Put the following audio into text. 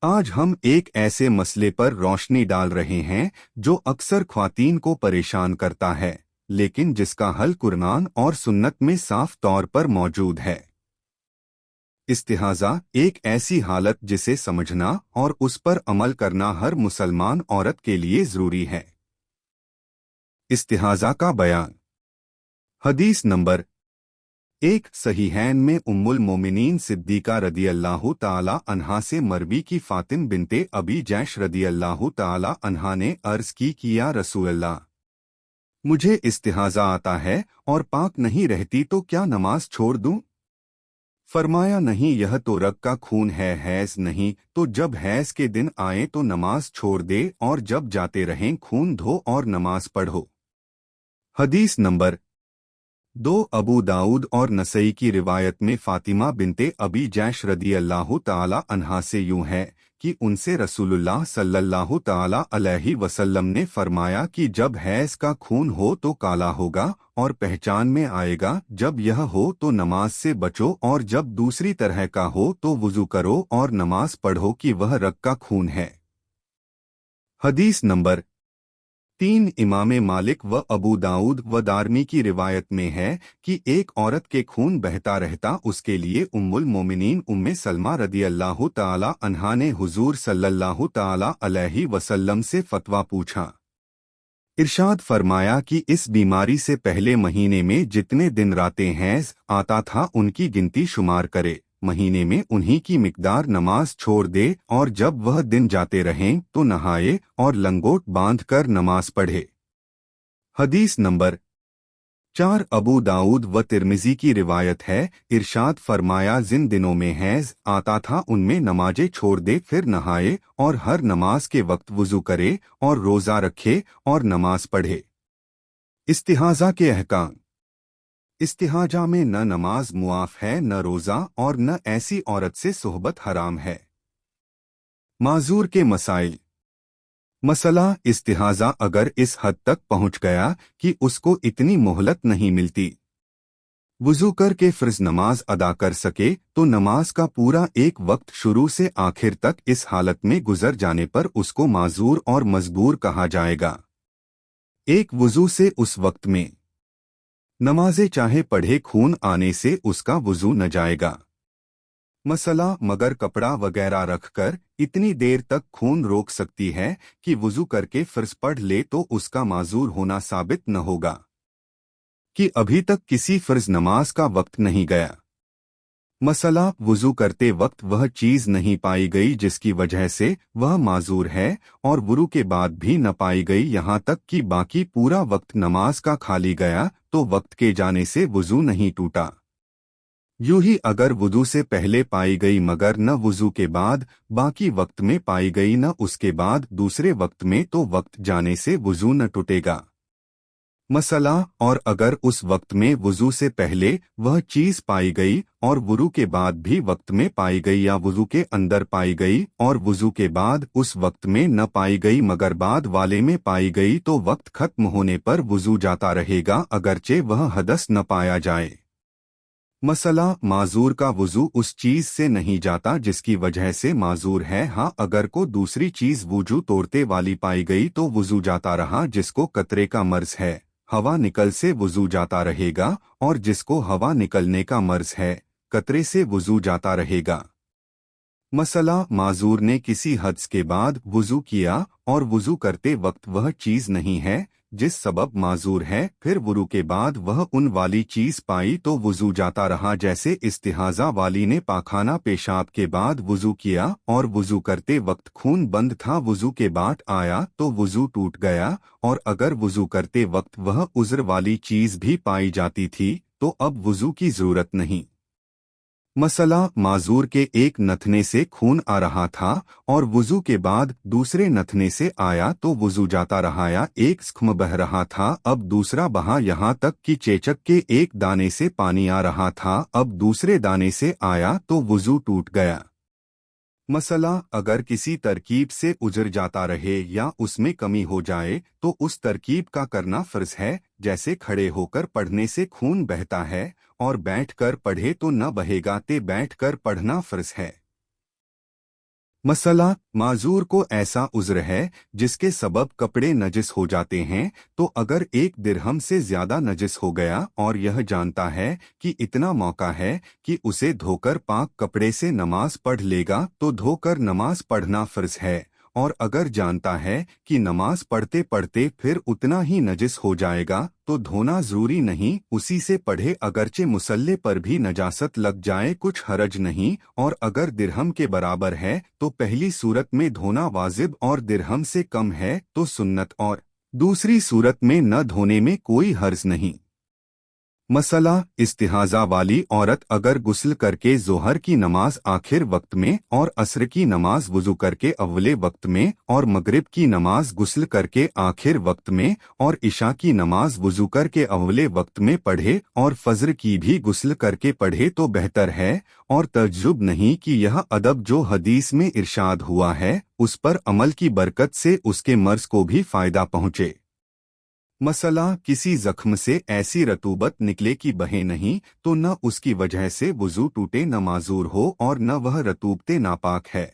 आज हम एक ऐसे मसले पर रोशनी डाल रहे हैं जो अक्सर ख्वातीन को परेशान करता है, लेकिन जिसका हल कुरान और सुन्नत में साफ तौर पर मौजूद है। इस्तिहाज़ा एक ऐसी हालत जिसे समझना और उस पर अमल करना हर मुसलमान औरत के लिए ज़रूरी है। इस्तिहाज़ा का बयान। हदीस नंबर 1 सहीहैन में उम्मुल मोमिनीन सिद्दीका रदियल्लाहु ताला अन्हा से मरवी की फातिन बिनते अबी जैश रदियल्लाहु ताला अन्हा ने अर्ज की कि या रसूल अल्लाह, मुझे इस्तिहाज़ा आता है और पाक नहीं रहती तो क्या नमाज छोड़ दूं? फरमाया नहीं, यह तो रग का खून है, हैज़ नहीं, तो जब हैज़ के दिन आए तो नमाज छोड़ दे और जब जाते रहें खून धो और नमाज पढ़ो। हदीस नंबर 2 अबू दाऊद और नसई की रिवायत में फातिमा बिनते अबी जैश रदियल्लाहु ताला अन्हा से यूं है कि उनसे रसूलुल्लाह सल्लल्लाहु ताला अलैहि वसल्लम ने फरमाया कि जब हैज़ का खून हो तो काला होगा और पहचान में आएगा, जब यह हो तो नमाज से बचो और जब दूसरी तरह का हो तो वुज़ू करो और नमाज पढ़ो कि वह रग का खून है। हदीस नंबर 3 इमाम मालिक व अबू दाऊद व दारमी की रिवायत में है कि एक औरत के खून बहता रहता उसके लिए उम्मुल मोमिनीन उम्मे सलमा रदियल्लाहु ताला अन्हा ने हुजूर सल्लल्लाहु ताला अलैहि वसल्लम से फतवा पूछा। इरशाद फरमाया कि इस बीमारी से पहले महीने में जितने दिन रातें हैज़ आता था उनकी गिनती शुमार करे, महीने में उन्हीं की मिकदार नमाज छोड़ दे और जब वह दिन जाते रहें तो नहाए और लंगोट बांध कर नमाज पढ़े। हदीस नंबर 4 अबू दाऊद व तिर्मिजी की रिवायत है, इरशाद फरमाया जिन दिनों में हैज़ आता था उनमें नमाजें छोड़ दे, फिर नहाए और हर नमाज के वक्त वुज़ू करे और रोज़ा रखे और नमाज पढ़े। इस्तिहाज़ा के अहकाम। इस्तिहाजा में न नमाज मुआफ है, न रोज़ा और न ऐसी औरत से सोहबत हराम है। माजूर के मसाइल। मसला इस्तिहाजा अगर इस हद तक पहुंच गया कि उसको इतनी मोहलत नहीं मिलती वुज़ू कर के फ़र्ज़ नमाज अदा कर सके तो नमाज का पूरा एक वक्त शुरू से आखिर तक इस हालत में गुजर जाने पर उसको माजूर और मजबूर कहा जाएगा। एक वुज़ू से उस वक्त में नमाज़ें चाहे पढ़े, खून आने से उसका वुज़ू न जाएगा। मसला मगर कपड़ा वगैरह रखकर इतनी देर तक खून रोक सकती है कि वुज़ू करके फ़र्ज़ पढ़ ले तो उसका माजूर होना साबित न होगा कि अभी तक किसी फ़र्ज़ नमाज का वक्त नहीं गया। मसला वुज़ू करते वक्त वह चीज़ नहीं पाई गई जिसकी वजह से वह माजूर है और वुज़ू के बाद भी न पाई गई, यहाँ तक कि बाकी पूरा वक्त नमाज का खाली गया तो वक्त के जाने से वुज़ू नहीं टूटा। यूं ही अगर वुज़ू से पहले पाई गई मगर न वुज़ू के बाद बाकी वक्त में पाई गई न उसके बाद दूसरे वक्त में तो वक्त जाने से वुज़ू न टूटेगा। मसला और अगर उस वक्त में वुज़ू से पहले वह चीज़ पाई गई और वुज़ू के बाद भी वक्त में पाई गई या वुज़ू के अंदर पाई गई और वुज़ू के बाद उस वक्त में न पाई गई मगर बाद वाले में पाई गई तो वक्त खत्म होने पर वुज़ू जाता रहेगा अगरचे वह हदस न पाया जाए। मसला माजूर का वुज़ू उस चीज़ से नहीं जाता जिसकी वजह से माजूर है। हाँ, अगर को दूसरी चीज़ वुज़ू तोड़ते वाली पाई गई तो वुज़ू जाता रहा, जिसको कतरे का मर्ज है हवा निकल से वुज़ू जाता रहेगा और जिसको हवा निकलने का मर्ज है कतरे से वुज़ू जाता रहेगा। मसला माजूर ने किसी हद के बाद वुज़ू किया और वुज़ू करते वक्त वह चीज़ नहीं है जिस सबब माजूर है, फिर वुज़ू के बाद वह उन वाली चीज़ पाई तो वुज़ू जाता रहा। जैसे इस्तिहाज़ा वाली ने पाखाना पेशाब के बाद वुज़ू किया और वुज़ू करते वक्त खून बंद था, वुज़ू के बाद आया तो वुज़ू टूट गया, और अगर वुज़ू करते वक्त वह उज़्र वाली चीज़ भी पाई जाती थी तो अब वुज़ू की ज़रूरत नहीं। मसला माजूर के एक नथने से खून आ रहा था और वुज़ू के बाद दूसरे नथने से आया तो वुज़ू जाता रहा, या एक स्ख्म बह रहा था अब दूसरा बहा, यहाँ तक कि चेचक के एक दाने से पानी आ रहा था अब दूसरे दाने से आया तो वुज़ू टूट गया। मसला अगर किसी तरकीब से उजर जाता रहे या उसमें कमी हो जाए तो उस तरकीब का करना फ़र्ज़ है, जैसे खड़े होकर पढ़ने से खून बहता है और बैठकर पढ़े तो न बहेगा, ते बैठकर पढ़ना फ़र्ज़ है। मसला, माजूर को ऐसा उज़्र है जिसके सबब कपड़े नजिस हो जाते हैं, तो अगर एक दिरहम से ज्यादा नजिस हो गया और यह जानता है कि इतना मौका है कि उसे धोकर पाक कपड़े से नमाज पढ़ लेगा तो धोकर नमाज पढ़ना फर्ज है, और अगर जानता है कि नमाज पढ़ते पढ़ते फिर उतना ही नजिस हो जाएगा तो धोना जरूरी नहीं, उसी से पढ़े, अगरचे मुसल्ले पर भी नजासत लग जाए कुछ हरज नहीं, और अगर दिरहम के बराबर है तो पहली सूरत में धोना वाजिब और दिरहम से कम है तो सुन्नत, और दूसरी सूरत में न धोने में कोई हर्ज नहीं। मसला, इस्तिहाजा वाली औरत अगर गुस्ल करके जोहर की नमाज आखिर वक्त में और असर की नमाज वुजू करके अव्वले वक्त में और मगरिब की नमाज गुस्ल करके आखिर वक्त में और इशा की नमाज वुजू करके अव्वले वक्त में पढ़े और फज्र की भी गुस्ल करके पढ़े तो बेहतर है, और तज्जुब नहीं कि यह अदब जो हदीस में इरशाद हुआ है उस पर अमल की बरकत से उसके मर्ज को भी फायदा पहुँचे। मसला, किसी जख्म से ऐसी रतूबत निकले कि बहे नहीं तो न उसकी वजह से वुजू टूटे न माजूर हो और न वह रतूबते नापाक है।